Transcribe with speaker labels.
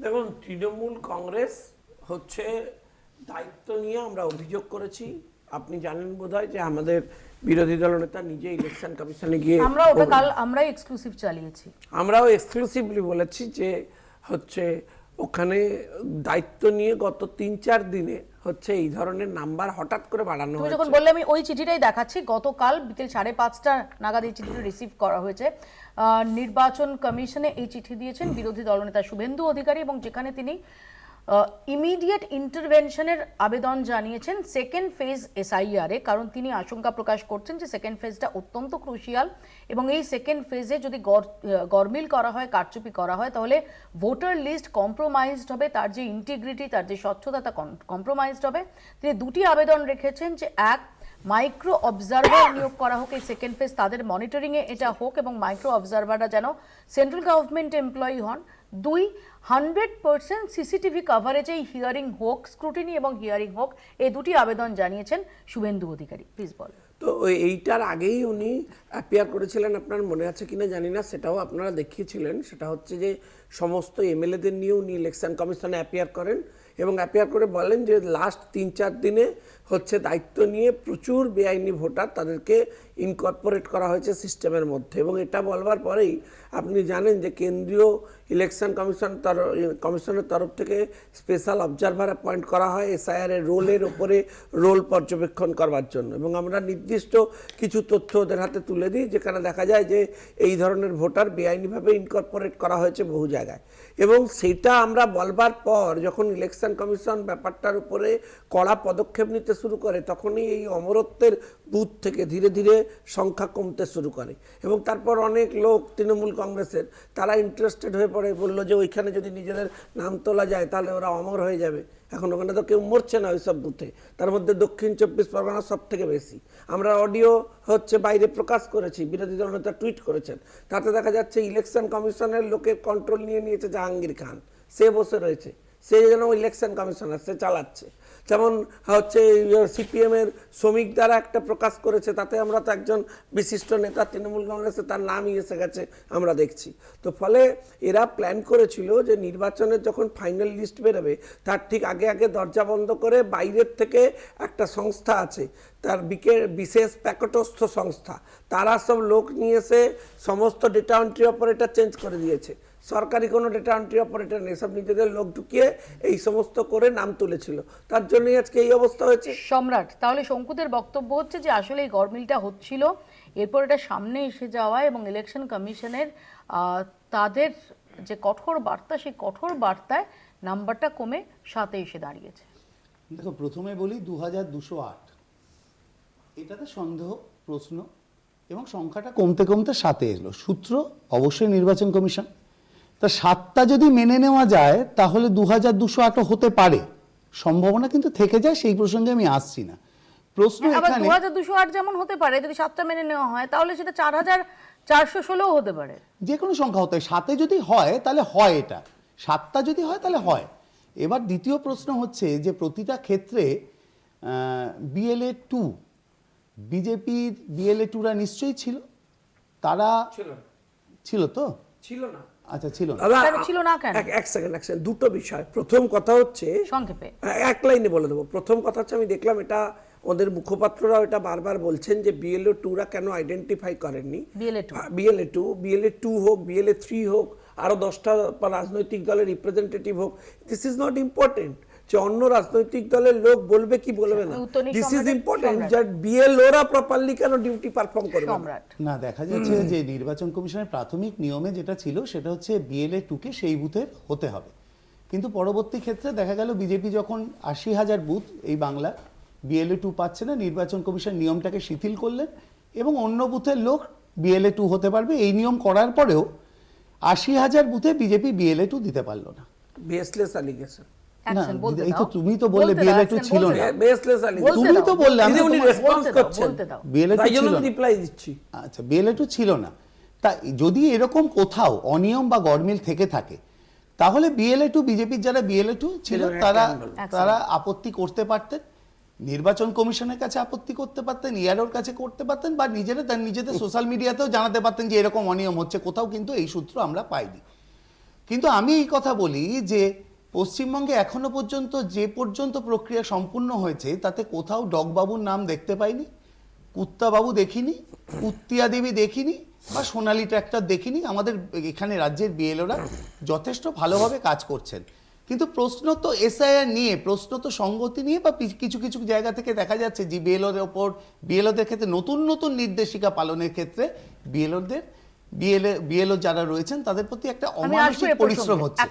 Speaker 1: দেখুন, তৃণমূল কংগ্রেস হচ্ছে দায়িত্ব নিয়ে আমরা অভিযোগ করেছি। আপনি জানেন বোধহয় যে আমাদের বিরোধী দলনেতা নিজে ইলেকশন কমিশনে গিয়ে
Speaker 2: আমরা ওটা কাল আমরাই এক্সক্লুসিভ চালিয়েছি।
Speaker 1: আমরাও এক্সক্লুসিভলি বলেছি যে হচ্ছে ওখানে দায়িত্ব নিয়ে গত ৩-৪ দিনে হচ্ছে এই ধরনের নাম্বার হঠাৎ করে বাড়ানো
Speaker 2: তুমি যখন
Speaker 1: হয়েছে।
Speaker 2: বললে আমি ওই চিঠিটাই দেখাচ্ছি, গতকাল বিকেল 5:30 নাগাদ এই চিঠিটা রিসিভ করা হয়েছে। নির্বাচন কমিশনে এই চিঠি দিয়েছেন বিরোধী দলনেতা শুভেন্দু অধিকারী, এবং যেখানে তিনি ইমিডিয়েট ইন্টারভেনশনের আবেদন জানিয়েছেন সেকেন্ড ফেজ এসআইআর এ, কারণ তিনি আশঙ্কা প্রকাশ করছেন যে সেকেন্ড ফেজটা অত্যন্ত ক্রুশিয়াল, এবং এই সেকেন্ড ফেজে যদি গরমিল করা হয়, কারচুপি করা হয়, তাহলে ভোটার লিস্ট কম্প্রোমাইজড হবে, তার যে ইন্টিগ্রিটি, তার যে স্বচ্ছতা, তা কম্প্রোমাইজড হবে। তিনি দুটি আবেদন রেখেছেন, যে এক, মাইক্রো অবজারভার নিয়োগ করা হোক এই সেকেন্ড ফেজ, তাদের মনিটরিংয়ে এটা হোক, এবং মাইক্রো অবজারভাররা যেন সেন্ট্রাল গভর্নমেন্ট এমপ্লয়ি হন। দুই, 100% সিসিটিভি কাভারেজে হিয়ারিং হোক, স্ক্রুটিনি এবং হিয়ারিং হোক। এই দুটি আবেদন জানিয়েছেন শুভেন্দু অধিকারী। প্লিজ বল।
Speaker 1: তো এইটার আগেই উনি অ্যাপিয়ার করেছিলেন, আপনার মনে আছে কিনা জানি না, সেটাও আপনারা দেখিয়েছিলেন। সেটা হচ্ছে যে সমস্ত এমএলএদের নিয়ে উনি ইলেকশন কমিশনে অ্যাপিয়ার করেন এবং অ্যাপিয়ার করে বলেন যে লাস্ট 3-4 দিনে হচ্ছে দায়িত্ব নিয়ে প্রচুর বেআইনি ভোটার তাদেরকে ইনকর্পোরেট করা হয়েছে সিস্টেমের মধ্যে। এবং এটা বলবার পরেই আপনি জানেন যে কেন্দ্রীয় ইলেকশন কমিশনের তরফ থেকে স্পেশাল অবজারভার অ্যাপয়েন্ট করা হয় এসআইআর এর রোলের ওপরে রোল পর্যবেক্ষণ করবার জন্য। এবং আমরা নির্দিষ্ট কিছু তথ্য ওদের হাতে তুলে দিই, যেখানে দেখা যায় যে এই ধরনের ভোটার বেআইনিভাবে ইনকর্পোরেট করা হয়েছে বহু জায়গায়। এবং সেটা আমরা বলবার পর যখন ইলেকশন কমিশন ব্যাপারটার উপরে কড়া পদক্ষেপ নিতে শুরু করে, তখনই এই অমরত্বের বুথ থেকে ধীরে ধীরে সংখ্যা কমতে শুরু করে। এবং তারপর অনেক লোক তৃণমূল কংগ্রেসের তারা ইন্টারেস্টেড হয়ে পড়ে, বললো যে ওইখানে যদি নিজেদের নাম তোলা যায় তাহলে ওরা অমর হয়ে যাবে। এখন ওখানে তো কেউ মরছে না ওইসব বুথে, তার মধ্যে দক্ষিণ 24 পরগনা সব থেকে বেশি। আমরা অডিও হচ্ছে বাইরে প্রকাশ করেছি, বিরোধী দলনেতা টুইট করেছেন, তাতে দেখা যাচ্ছে ইলেকশন কমিশনের লোকের কন্ট্রোল নিয়ে নিয়েছে জাহাঙ্গীর খান। সে বসে রয়েছে, সে যেন ইলেকশন কমিশনার, সে চালাচ্ছে। যেমন হচ্ছে সিপিএমের শ্রমিক দ্বারা একটা প্রকাশ করেছে, তাতে আমরা তো একজন বিশিষ্ট নেতা তৃণমূল কংগ্রেসে তার নামই এসে গেছে আমরা দেখছি। তো ফলে এরা প্ল্যান করেছিল যে নির্বাচনের যখন ফাইনাল লিস্ট বেরোবে তার ঠিক আগে আগে দরজা বন্ধ করে বাইরের থেকে একটা সংস্থা আছে, তার বিশেষ প্যাকেটস্থ সংস্থা, তারা সব লোক নিয়ে এসে সমস্ত ডেটা এন্ট্রি অপারেটর চেঞ্জ করে দিয়েছে। সরকারি কোনো ডেটা এন্ট্রি অপারেটর নেই, সব নিজেদের লোক ঢুকিয়ে এই সমস্ত করে নাম তুলেছিল, তার জন্যই আজকে এই অবস্থা হয়েছে।
Speaker 2: সম্রাট, তাহলে শঙ্কুদের বক্তব্য হচ্ছে যে আসলে এই গরমিলটা হচ্ছিল, এরপর এটা সামনে এসে যাওয়া এবং ইলেকশন কমিশনের তাদের যে কঠোর বার্তা, সেই কঠোর বার্তায় নাম্বারটা কমে 7-এ এসে দাঁড়িয়েছে।
Speaker 3: দেখো, প্রথমে বলি 2208, এটাতে সন্দেহ প্রশ্ন, এবং সংখ্যাটা কমতে কমতে 7-এ এলো। সূত্র অবশ্যই নির্বাচন কমিশন। তা 7টা যদি মেনে নেওয়া যায় তাহলে 2208 হতে পারে, সম্ভাবনা কিন্তু থেকে যায়, সেই প্রসঙ্গে আমি আসছি না। প্রশ্ন
Speaker 2: আবার
Speaker 3: এখানে
Speaker 2: 2208 যেমন হতে পারে, যদি 7টা মেনে নেওয়া হয় তাহলে সেটা 4416 হতে পারে।
Speaker 3: যে কোনো সংখ্যা হতে হয়, 7-এ যদি হয় তাহলে হয়, এটা 7টা যদি হয় তাহলে হয়। এবার দ্বিতীয় প্রশ্ন হচ্ছে যে প্রতিটা ক্ষেত্রে BLA 2, বিজেপির BLA 2রা নিশ্চয়ই ছিল, তারা ছিল তো?
Speaker 1: ছিল না।
Speaker 3: আচ্ছা, ছিল না।
Speaker 2: ছিল না কেন?
Speaker 1: এক সেকেন্ড, দুটো বিষয়। প্রথম কথা হচ্ছে,
Speaker 2: সংক্ষেপে
Speaker 1: এক লাইনে বলে দেবো। প্রথম কথা হচ্ছে, আমি দেখলাম এটা ওদের মুখপাত্ররাও এটা বারবার বলছেন যে BLA 2রা কেন আইডেন্টিফাই করেননি। BLA 2 হোক, BLA 3 হোক, আরো 10টা রাজনৈতিক দলের রিপ্রেজেন্টেটিভ হোক, দিস ইজ নট ইম্পর্টেন্ট যে অন্য রাজনৈতিক দলের লোক বলবে কি বলবে না। দিস ইজ ইম্পর্টেন্ট যে BLOরা প্রপারলি কেন ডিউটি পারফর্ম করবে
Speaker 3: না। দেখা যাচ্ছে যে নির্বাচন কমিশনের প্রাথমিক নিয়মে যেটা ছিল সেটা হচ্ছে BLA 2কে সেই বুথের হতে হবে, কিন্তু পরবর্তী ক্ষেত্রে দেখা গেল বিজেপি যখন 80,000 বুথ এই বাংলা BLA 2 পাচ্ছে না, নির্বাচন কমিশন নিয়মটাকে শিথিল করলেন এবং অন্য বুথের লোক BLA 2 হতে পারবে। এই নিয়ম করার পরেও 80,000 বুথে বিজেপি BLA 2 দিতে পারলো না।
Speaker 1: Baseless allegation.
Speaker 3: না, এই তো তুমি তো বললে BLA 2 ছিল না। তুমি তো বললে, আমি
Speaker 1: উনি রেসপন্স করছেন,
Speaker 3: BLA 2
Speaker 1: তাই জন্য
Speaker 3: ছিল
Speaker 1: আমি রিপ্লাই দিচ্ছি।
Speaker 3: আচ্ছা, BLA 2 ছিল না। তা যদি এরকম কোথাও অনিয়ম বা গরমিল থেকে থাকে তাহলে BLA 2, বিজেপির যারা BLA 2 ছিল তারা আপত্তি করতে পারতেন, নির্বাচন কমিশনের কাছে আপত্তি করতে পারতেন, ইয়ারোর কাছে করতে পারতেন, বা নিজেদের সোশ্যাল মিডিয়াতেও জানাতে পারতেন যে এরকম অনিয়ম হচ্ছে। কোথাও কিন্তু এই সূত্র আমরা পাইনি। কিন্তু আমি এই কথা বলি যে পশ্চিমবঙ্গে এখনো পর্যন্ত যে পর্যন্ত প্রক্রিয়া সম্পূর্ণ হয়েছে তাতে কোথাও ডগবাবুর নাম দেখতে পাইনি, কুত্তাবাবু দেখিনি, কুত্তিয়া দেবী দেখিনি, বা সোনালী ট্র্যাক্টর দেখিনি। আমাদের এখানে রাজ্যের বিএলওরা যথেষ্ট ভালোভাবে কাজ করছেন। কিন্তু প্রশ্ন তো এসআইআর নিয়ে, প্রশ্ন তো সঙ্গতি নিয়ে, বা কিছু কিছু জায়গা থেকে দেখা যাচ্ছে যে বিএলওদের ওপর, বিএলওদের ক্ষেত্রে নতুন নতুন নির্দেশিকা পালনের ক্ষেত্রে বিএলও যারা রয়েছেন তাদের প্রতি একটা
Speaker 2: আমি আসবো
Speaker 3: অমানসিক
Speaker 2: এ প্রসঙ্গে।
Speaker 3: পরিশ্রম হচ্ছে।